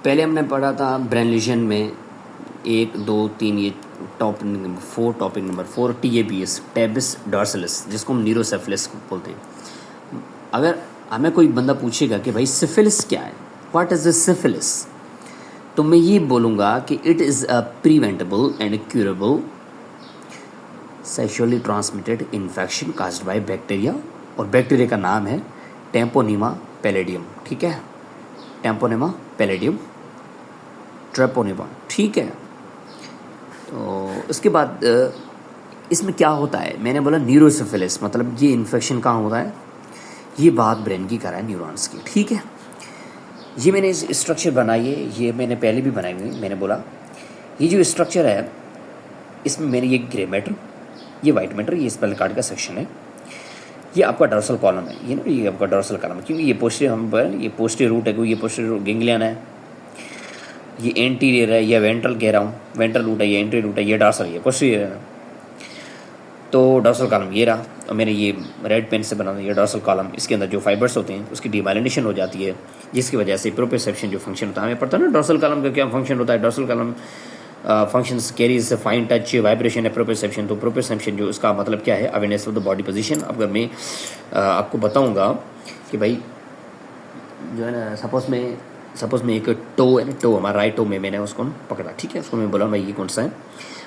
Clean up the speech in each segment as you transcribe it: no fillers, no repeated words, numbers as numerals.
पहले हमने पढ़ा था ब्रेन लीजन में 1, 2, 3 ये टॉपिक नंबर 4 TABS टेबिस डॉर्सलिस जिसको हम न्यूरोसेफलिस बोलते हैं। अगर हमें कोई बंदा पूछेगा कि भाई सिफिलिस क्या है, व्हाट इज़ द सिफिलिस, तो मैं ये बोलूँगा कि it is a preventable and curable sexually transmitted infection caused by bacteria, और बैक्टीरिया का नाम है टेम्पोनीमा पैलेडियम। ठीक है, टेम्पोनीमा पैलेडियम ट्रेपोनीमा। ठीक है, तो इसके बाद इसमें क्या होता है, मैंने बोला न्यूरोसिफिलिस मतलब ये इन्फेक्शन कहाँ होता है, ये बात ब्रेन की कर रहा है, न्यूरॉन्स की। ठीक है, ये मैंने इस स्ट्रक्चर बनाई है, ये मैंने पहले भी बनाई हुई। मैंने बोला ये जो स्ट्रक्चर है इसमें मैंने ये ग्रे मैटर, ये वाइट मैटर, ये स्पेल कार्ड का सेक्शन है, ये आपका डॉर्सल कॉलम है, ये आपका डॉर्सल कॉलम है, क्योंकि ये पोस्टीरियर रूट है, क्योंकि ये पोस्टीरियर गैंग्लियन है, ये एंटीरियर है, ये वेंट्रल कह रहा हूँ, वेंट्रल रूट है, ये एंटीरियर रूट है, ये डॉर्सल है, ये पोस्टीरियर है। तो डॉर्सल कॉलम ये रहा, और मैंने ये रेड पेन से बना ये डॉर्सल कॉलम, इसके अंदर जो फाइबर्स होते हैं उसकी डिमाइलिनेशन हो जाती है, जिसकी वजह से प्रोप्रियोसेप्शन जो फंक्शन होता है, हमें पता है ना डॉर्सल कॉलम का क्या फंक्शन होता है। Dorsal column functions carries fine touch vibration है प्रोप्रियोसेप्शन। तो प्रोप्रियोसेप्शन जो उसका मतलब क्या है, awareness of the body position. अब मैं आपको बताऊंगा कि भाई जो है ना, सपोज में एक टो है ना, टो हमारा राइट टो में मैंने उसको पकड़ा। ठीक है, उसको मैं बोला भाई ये कौन सा है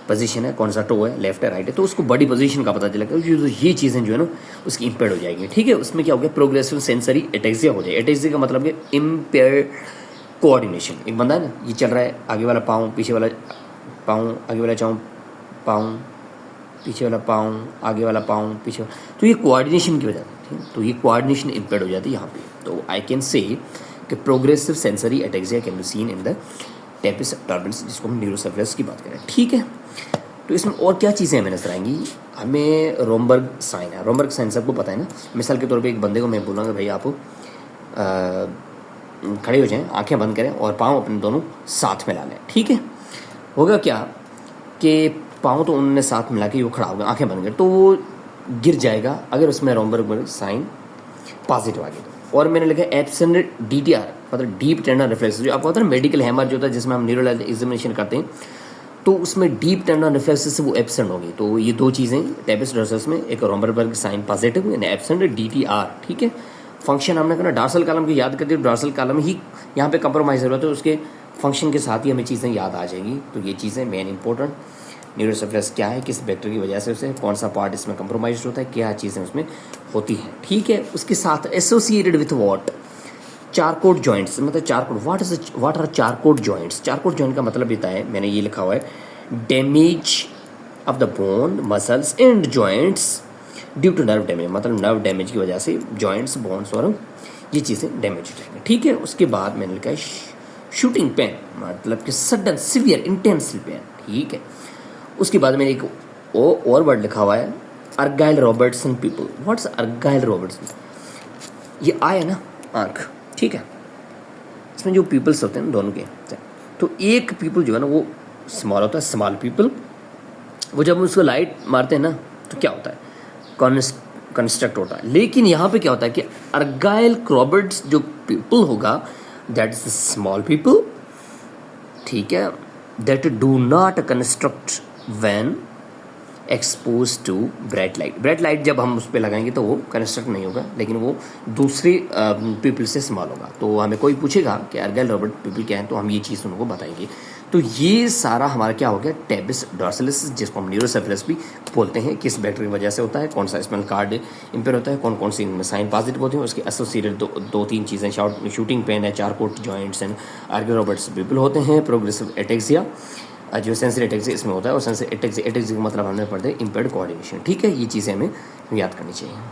पोजीशन है, कौन सा टो है, लेफ्ट है राइट है, तो उसको बॉडी पोजीशन का पता चलेगा। ये चीज़ें जो है ना उसकी इम्पेयर हो जाएगी। ठीक है, उसमें क्या हो गया, प्रोग्रेसिव सेंसरी एटेक्सिया हो जाए। एटेक्सिया का मतलब है इम्पेयर कोऑर्डिनेशन। एक बंदा है ना, ये चल रहा है, आगे वाला पाँव, पीछे वाला पाँव, आगे वाला पाँव, पीछे वाला पाँव, आगे वाला पाँव, पीछे वाला, तो ये कोऑर्डिनेशन की वजह से, तो ये कोऑर्डिनेशन इम्पेयर हो जाती है यहाँ पे। तो आई कैन से कि progressive sensory ataxia can be seen in the tabes dorsalis, जिसको हम न्यूरोसेफलिस की बात करें। ठीक है, तो इसमें और क्या चीज़ें हमें नजर आएंगी, हमें रोमबर्ग साइन है। रोमबर्ग साइन सबको पता है ना। मिसाल के तौर पे एक बंदे को मैं बोलूँगा भाई आप खड़े हो जाएं, आंखें बंद करें और पाँव अपने दोनों साथ मिला लें। ठीक है, होगा क्या कि पाँव तो उन्होंने साथ मिला के वो खड़ा होगा, आंखें बंद कर, तो वो गिर जाएगा अगर उसमें रोमबर्ग साइन पॉजिटिव आ गया। और मैंने लिखा एब्सेंट DTR मतलब डीप टेंडर रिफ्लेक्स, जो आपको पता है मेडिकल हैमर जो होता है जिसमें हम न्यूरल एग्जामिनेशन करते हैं, तो उसमें डीप टेंडर रिफ्लेक्स से वो एब्सेंट होगी। तो ये दो चीज़ें टेपिस डॉर्सलिस में, एक रोमबर्ग साइन पॉजिटिव यानी एब्सेंट DTR। ठीक है, फंक्शन हमने कहा डॉर्सल कॉलम की याद करते, डॉर्सल कॉलम ही यहाँ पे कंप्रोमाइज हो रहा है, तो उसके फंक्शन के साथ ही हमें चीज़ें याद आ जाएंगी। तो ये चीज़ें मेन इंपॉर्टेंट, न्यूरोसेफलिस क्या है, किस बैक्टीरिया की वजह से उसे, कौन सा पार्ट इसमें कंप्रोमाइज होता है, क्या चीज़ें उसमें होती हैं। ठीक है, उसके साथ associated with what, Charcot joints, मतलब Charcot, what are Charcot joints. Charcot joint का मतलब ये है, मैंने ये लिखा हुआ है, damage of the bone muscles and joints due to nerve damage, मतलब नर्व डैमेज की वजह से जॉइंट्स, बोन्स और ये चीज़ें डैमेज हो जाएंगी। ठीक है, उसके बाद मैंने लिखा है शूटिंग पेन, मतलब कि सडन सीवियर इंटेंस पेन। ठीक है, उसके बाद मैंने एक और वर्ड लिखा हुआ है, अर्गाइल रॉबर्टसन पीपल। व्हाट्स अर्गाइल रॉबर्टसन, ये आय है ना आँख। ठीक है, इसमें जो पीपल्स होते हैं दोनों के, तो एक पीपल जो है ना वो स्मॉल होता है, स्मॉल पीपल, वो जब उसको लाइट मारते हैं ना तो क्या होता है, कंस्ट्रक्ट होता है। लेकिन यहाँ पे क्या होता है कि अर्गाइल रॉबर्ट्स जो पीपल होगा दैट इज स्मॉल पीपल। ठीक है, that do not constrict when expose to bright light. Bright light जब हम उस पर लगाएंगे तो वो कंस्ट्रक्ट नहीं होगा, लेकिन वो दूसरे पीपल से स्मॉल होगा। तो हमें कोई पूछेगा कि अर्गाइल रॉबर्ट पीपल क्या है, तो हम ये चीज़ उनको बताएंगे। तो ये सारा हमारा क्या हो गया, टेबिस डॉर्सलिस, जिसको हम न्यूरोसेफलिस भी बोलते हैं, किस बैक्टीरिया की वजह से होता है, कौन सा स्पेल कार्ड इम्पेयर होता है, कौन कौन सी इनमें साइन पॉजिटिव होते हैं, उसके एसोसिएटेड दो तीन चीज़ें, शूटिंग पेन है, चारकोड जॉइंट्स एंड अर्गाइल रॉबर्ट्स पीपल होते हैं, प्रोग्रेसिव एटेक्सिया जो सेंसरी एटेक्सिया इसमें होता है, और सेंसरी एटेक्सिया का मतलब हमने पढ़ते हैं इम्पेयर्ड कोऑर्डिनेशन। ठीक है, ये चीज़ें हमें याद करनी चाहिए।